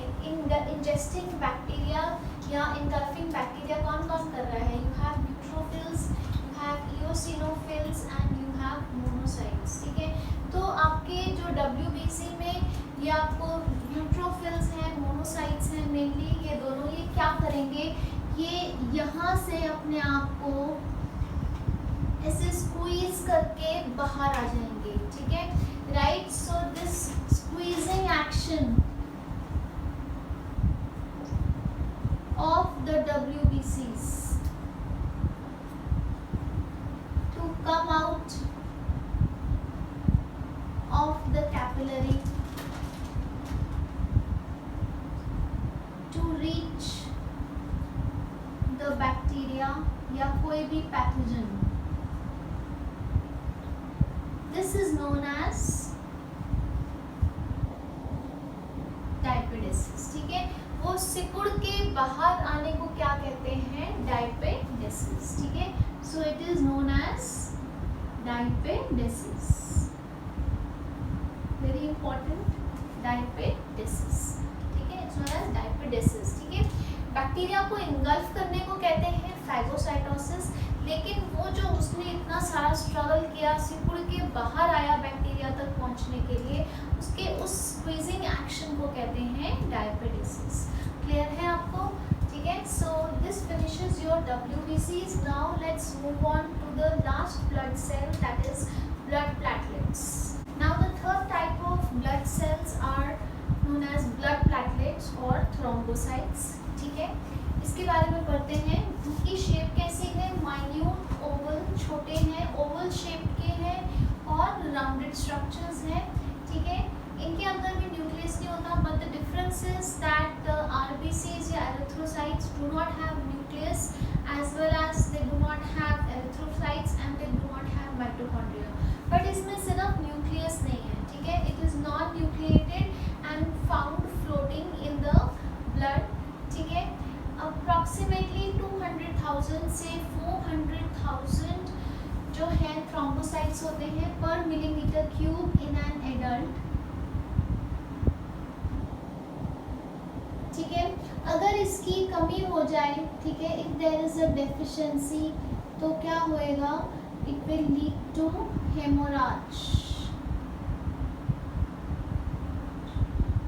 S1: इंजेस्टिंग बैक्टीरिया या इनगल्फिंग बैक्टीरिया कौन कौन कर रहा है, you have neutrophils, you have eosinophils and you have monocytes, ठीक है। तो आपके जो WBC में ये आपको न्यूट्रोफिल्स हैं, मोनोसाइट्स हैं मेनली, ये दोनों ये क्या करेंगे, ये यहाँ से अपने आप को ऐसे स्क्वीज करके बाहर आ जाएंगे, ठीक है, right. So this squeezing action of the WBCs to come out of the capillary to reach the bacteria या कोई भी pathogen. This is known as diapedesis. ठीक है, वो सिकुड़ के बाहर आने को क्या कहते हैं? डायपेडेसिस. ठीक है, so it is known as diapedesis. Very important, diapedesis. ठीक है, इट्स नोन एज डायपेडेसिस. ठीक है, बैक्टीरिया को इंगल्फ करने को कहते हैं फैगोसाइटोसिस. लेकिन वो जो उसने इतना सारा स्ट्रगल किया, सिकुड़ के बाहर आया बैक्टीरिया तक पहुंचने के लिए, उसके उस स्क्वीजिंग एक्शन को कहते हैं डायपेडेसिस. क्लियर है आपको? ठीक है, so this finishes your WBCs. Now let's move on to the last blood cell, that is blood platelets. Now the third type of blood cells are known as blood platelets और thrombocytes. ठीक है, इसके बारे में पढ़ते हैं. इनकी shape कैसी है? माइन्यूट ओवल, छोटे हैं, ओवल शेप के हैं और राउंडेड स्ट्रक्चर्स हैं. ठीक है, इनके अंदर भी न्यूक्लियस नहीं होता, but the difference is that RBCs या erythrocytes do not have nucleus as well as they do not have erythrocytes and they do not have mitochondria. But इसमें सिर्फ न्यूक्लियस नहीं है. ठीक है, it is non nucleated and found floating in the blood. ठीक है, approximately 200,000 से 400,000 जो है थ्रोम्बोसाइट्स होते हैं per millimetre cube in an adult. ठीक है, अगर इसकी कमी हो जाए, ठीक है, if there is a deficiency, तो क्या होएगा? It will lead to haemorrhage.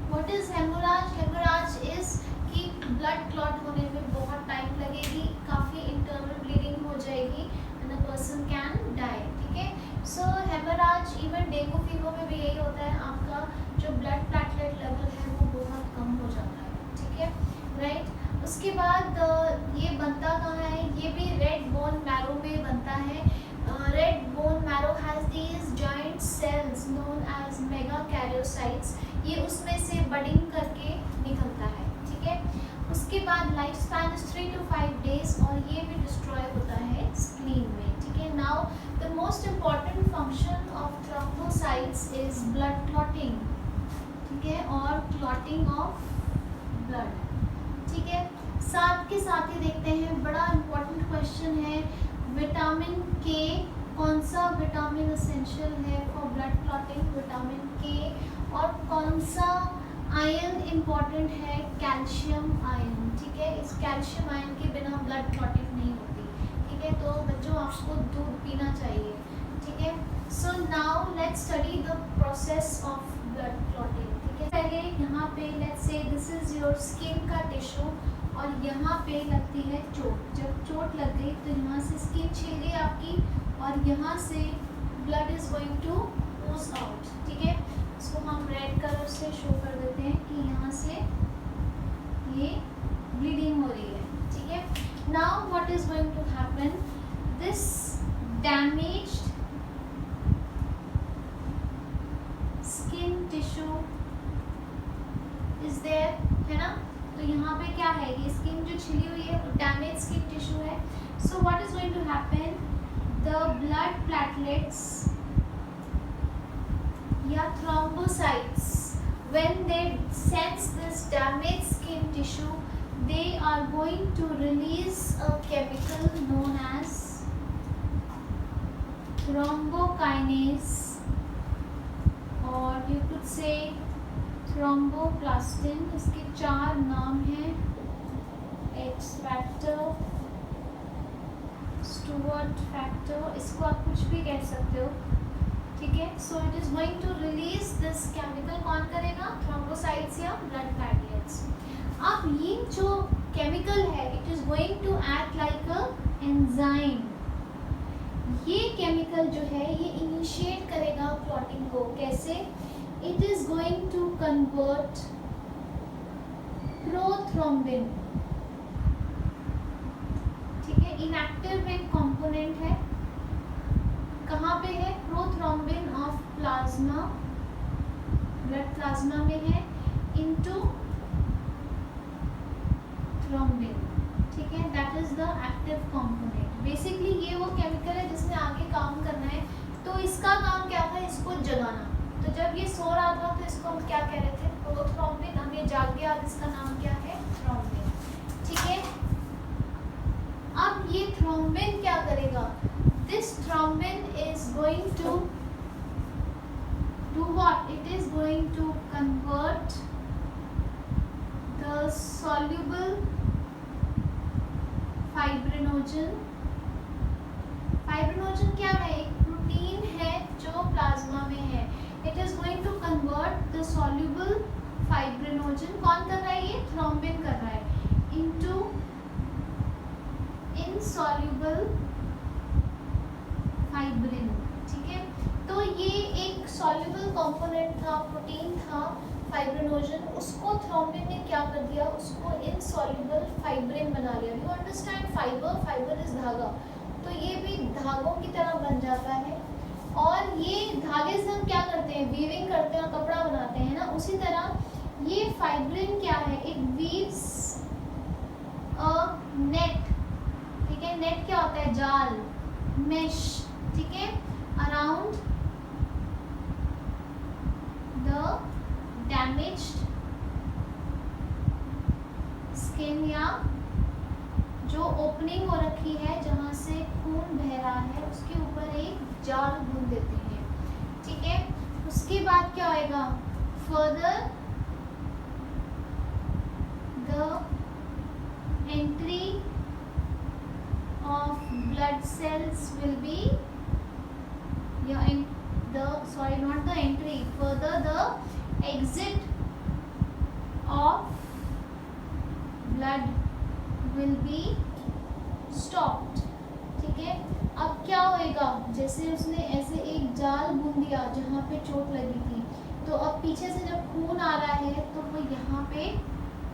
S1: What is haemorrhage? Haemorrhage is कि ब्लड क्लॉट होने में बहुत टाइम लगेगी, काफ़ी इंटरनल ब्लीडिंग हो जाएगी and the person can die. ठीक है, so haemorrhage even dengue fever में भी यही होता है, आपका जो ब्लड प्लेटलेट लेवल है वो बहुत कम हो जाता है. ठीक है, राइट. उसके बाद ये बनता कहाँ है? ये भी रेड बोन मैरो में बनता है. Red bone marrow has these giant cells known as megakaryocytes. ये उसमें से बडिंग करके निकलता है. ठीक है, उसके बाद life span is 3 to 5 days और ये भी डिस्ट्रॉय होता है स्प्लीन में. ठीक है, now the most important function of thrombocytes is blood clotting. ठीक है, और क्लॉटिंग ऑफ ब्लड. ठीक है, साथ के साथ ही देखते हैं, बड़ा इम्पॉर्टेंट क्वेश्चन है, विटामिन के. कौन सा विटामिन एसेंशियल है फॉर ब्लड क्लॉटिंग? विटामिन के. और कौन सा आयरन इम्पॉर्टेंट है? Calcium iron. ठीक है, इस कैल्शियम आयरन के बिना ब्लड क्लॉटिंग नहीं होती. ठीक है, तो बच्चों आपको दूध पीना चाहिए. ठीक है, so now let's study the process of blood clotting. ठीक है, पहले यहाँ पे let's say this is your skin का टिश्यू और यहाँ पे लगती है चोट. जब चोट लग गई तो यहाँ से स्किन छिल गई आपकी और यहाँ से ब्लड इज गोइंग टू ओज आउट. ठीक है, इसको हम रेड कलर से शो कर देते हैं कि यहाँ से ये ब्लीडिंग हो रही है. ठीक है, now what is going to happen? This damaged skin tissue is there, है ना. तो यहाँ पे क्या है? ये स्किन जो छिली हुई है वो डैमेज स्किन टिश्यू है. So what is going to happen? The blood platelets या thrombocytes, when they sense this damaged skin tissue, they are going to release a chemical known as thrombokinase, or you could say thromboplastin. इसके 4 नाम हैं: X factor, Stewart factor, इसको आप कुछ भी कह सकते हो. ठीक है, so it is going to release this chemical. कौन करेगा? थ्रोम्बोसाइट्स या ब्लड प्लेटलेट्स. अब ये जो केमिकल है it is going to act like a enzyme. ये केमिकल जो है ये इनिशिएट करेगा क्लॉटिंग को. कैसे? It is going to convert prothrombin inactive एक कंपोनेंट है, कहाँ पे है, prothrombin of plasma, blood plasma में है, इनटू थ्रोम्बिन, ठीक है, that is the active component. Basically ये वो केमिकल है जिसने आगे काम करना है। तो इसका काम क्या था, इसको जगाना। तो जब ये सो रहा था तो इसको हम क्या कह रहे थे, प्रोथ्रोम्बिन। अब ये जाग गया, अब इसका नाम क्या है, थ्रोम्बिन, ठीक है। अब ये थ्रोम्बिन क्या करेगा, this thrombin is going to do what, it is going to convert the soluble fibrinogen. Fibrinogen क्या है, एक प्रोटीन है जो प्लाज्मा में है। It is going to convert the soluble fibrinogen, कौन कर रहा है, ये थ्रोम्बिन कर रहा है, इनटू इनसॉल्युबल फाइब्रिन, ठीक है। तो ये एक सॉल्युबल कंपोनेंट था, प्रोटीन था फाइब्रिनोजन, उसको थ्रोम्बिन ने क्या कर दिया, उसको इनसॉल्युबल फाइब्रिन बना लिया। You understand, fibre, fibre is धागा, तो ये भी धागों की तरह बन जाता है। और ये धागे से हम क्या करते हैं, वीविंग करते हैं और कपड़ा बनाते हैं ना, उसी तरह ये फाइब्रिन क्या है, एक वीव्स अ नेट, ठीक है। नेट क्या होता है, जाल, मेश, ठीक है, अराउंड द डैमेज्ड स्किन, या जो ओपनिंग हो रखी है जहां से खून बह रहा है उसके ऊपर एक जाल बुन देते हैं, ठीक है। उसके बाद क्या होएगा, further the entry of blood cells will be not the entry, further the exit of blood will be stopped, ठीक है। अब क्या होएगा, जैसे उसने ऐसे एक जाल बुन दिया जहाँ पे चोट लगी थी, तो अब पीछे से जब खून आ रहा है तो वो यहाँ पे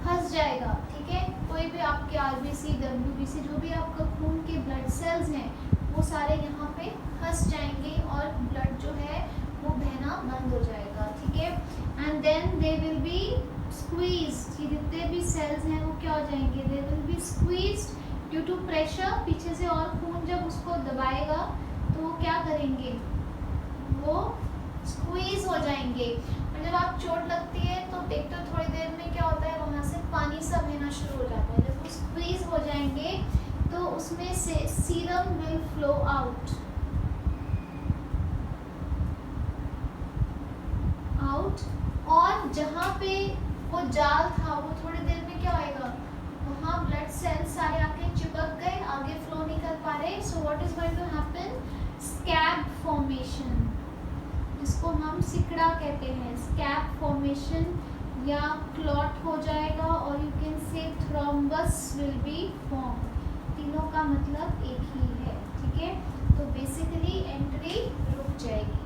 S1: फंस जाएगा, ठीक है। कोई भी आपके आरबीसी, डब्ल्यूबीसी, जो भी आपका खून के ब्लड सेल्स हैं वो सारे यहाँ पे फंस जाएंगे और ब्लड जो है वो बहना बंद हो जाएगा, ठीक है। And then they will be squeezed, जितने भी सेल्स हैं वो क्या हो जाएंगे, they will be squeezed due to pressure. पीछे से और खून जब उसको दबाएगा तो वो क्या करेंगे, वो स्क्वीज हो जाएंगे। और जब आप चोट लगती है तो देखते हो थोड़ी देर में क्या होता है, वहाँ से पानी सा बहना शुरू हो जाता है। जब वो स्क्वीज हो जाएंगे तो उसमें से सीरम विल फ्लो आउट, और जहाँ पे वो जाल था वो थोड़ी देर में क्या होएगा, वहाँ ब्लड सेल्स सारे आके चिपक गए, आगे फ्लो नहीं कर पा रहे। So what is going to happen, scab formation, जिसको हम सिकड़ा कहते हैं, स्कैब फॉर्मेशन या क्लॉट हो जाएगा, और you can say thrombus will be form. तीनों का मतलब एक ही है, ठीक है। तो बेसिकली एंट्री रुक जाएगी,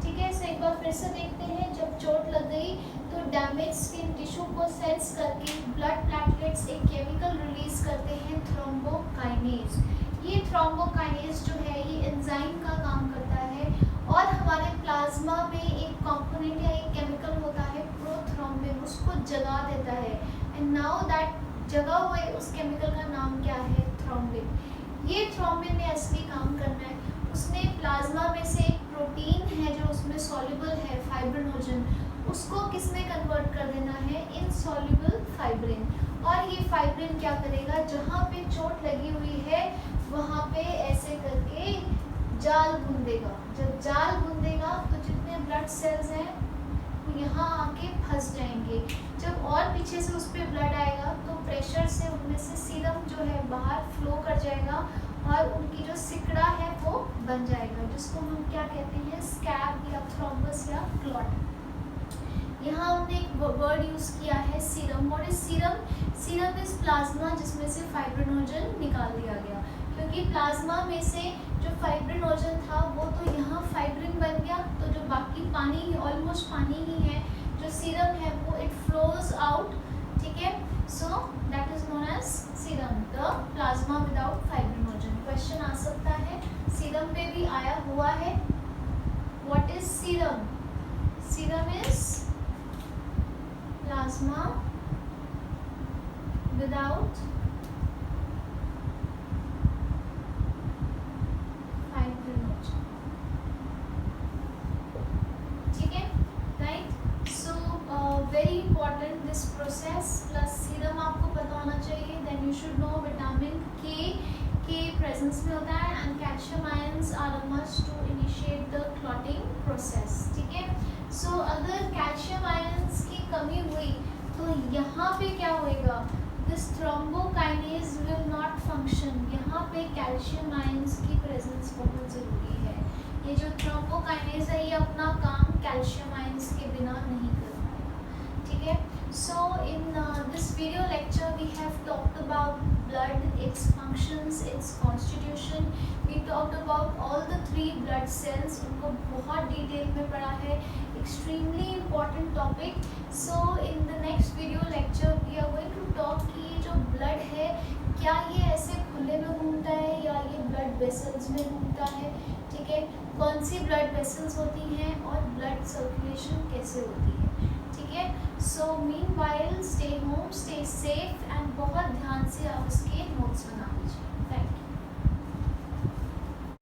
S1: ठीक है। सो एक बार फिर से देखते हैं, जब चोट लग गई तो डैमेज स्किन टिश्यू को सेंस करके ब्लड प्लेटलेट्स एक केमिकल रिलीज करते हैं, थ्रोम्बोकाइनेज। ये थ्रोम्बोकाइनेज जो है ये एंजाइम का काम करता है, और हमारे प्लाज्मा में एक कंपोनेंट या एक केमिकल होता है प्रोथ्रोम्बिन, उसको जगा देता है। एंड नाउ दैट जगा हुए उस केमिकल का नाम क्या है, थ्रोम्बिन। ये थ्रोम्बिन ने असली काम करना है, उसने प्लाज्मा में से एक प्रोटीन है जो उसमें सॉल्युबल है, फाइब्रिनोजन, उसको किसने कन्वर्ट कर देना है, इनसॉल्युबल फाइब्रिन। और ये फाइब्रिन क्या करेगा, जहाँ पे चोट लगी हुई है वहाँ पे ऐसे करके जाल बुन देगा। जब जाल बुन देगा तो जितने ब्लड सेल्स हैं वो यहाँ आके फंस जाएंगे। जब और पीछे से उस पर ब्लड आएगा तो प्रेशर से उनमें से सीरम जो है बाहर फ्लो कर जाएगा, और उनकी जो सिकड़ा है वो बन जाएगा, जिसको हम क्या कहते हैं, स्कैब या थ्रोम्बस या क्लॉट। यहाँ हमने एक वर्ड यूज़ किया है, serum. What is serum, serum is plasma जिसमें से फाइब्रिनोजन निकाल दिया गया, क्योंकि प्लाज्मा में से जो फाइब्रिनोजन था वो तो यहाँ फाइब्रिन बन गया, तो जो बाकी पानी, ऑलमोस्ट पानी ही है, जो सीरम है वो इट फ्लोज आउट ठीक है, so that is known as serum, the plasma without fibrinogen. Question आ सकता है, सीरम पे भी आया हुआ है। What is serum? Serum is plasma without fibrinogen, ठीक है, right. So very important this process. Plus serum आपको पता होना चाहिए। Then you should know vitamin के प्रेजेंस में होता है and calcium ions are a must to initiate the clotting process, ठीक है। सो अगर कैल्शियम आयंस की कमी हुई तो यहाँ पे क्या होएगा? This thrombokinase will not function. यहाँ पे कैल्शियम आयंस की प्रेजेंस बहुत ज़रूरी है। ये जो थ्रोम्बोकाइनेज है ये अपना काम कैल्शियम आयंस के बिना नहीं कर पाएगा, ठीक है। So in this video lecture we have talked about blood, its functions, its constitution. We talked about all the 3 blood cells. उनको बहुत डिटेल में पढ़ा है। Extremely important topic. So in the next video lecture we are going to talk कि ये जो blood है क्या ये ऐसे खुले में घूमता है या ये blood vessels में घूमता है, ठीक है। कौन सी blood vessels होती हैं और blood circulation कैसे होती है, ठीक है। So meanwhile stay home, stay safe and बहुत ध्यान से आप इसके नोट्स बना लीजिए। Thank you.